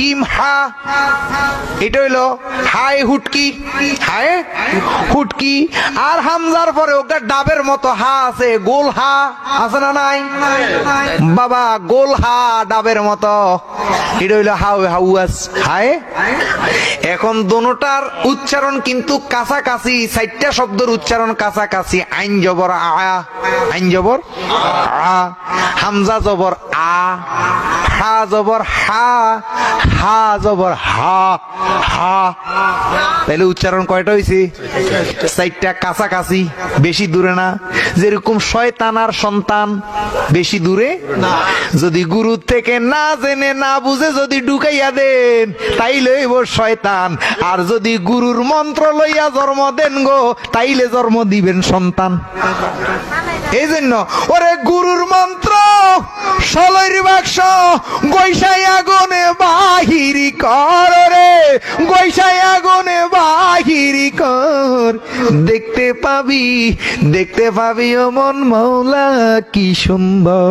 Gym হা, এটা হইলো হায় হুটকি, হায় হুটকি। আর হামজার পরে ওটা ডাবের মতো হা আছে, গোল হা আছে না নাই বাবা, গোল হা ডাবের মতো, এটা হইলো হাউ হাউয়াস, হায়। এখন দোনোটার উচ্চারণ কিন্তু কাছাকাছি, চারটা শব্দের উচ্চারণ কাছাকাছি। আইন জবর আ, আইন জবর আ, হামজা জবর আ, হা জবর হা, হা জবর হা, হা। তাহলে উচ্চারণ কয়টা হয়েছে? চারটা, কাছাকাছি, বেশি দূরে না। যেরকম শয়তান আর সন্তান বেশি দূরে না। যদি গুরু থেকে না জেনে না বুঝে যদি ঢুকাইয়া দেন তাইলে হইব শয়তান, আর যদি গুরুর মন্ত্র লইয়া জন্ম দেন গো তাইলে জন্ম দিবেন সন্তান। এই জন্য ওরে গুরুর মন্ত্র সলইর বাক্স গৈসাই আগুনে বাহিরি কর, রে গৈসাই আগুনে বাহিরি কর, দেখতে পাবি ও মন মৌলা কি সুন্দর।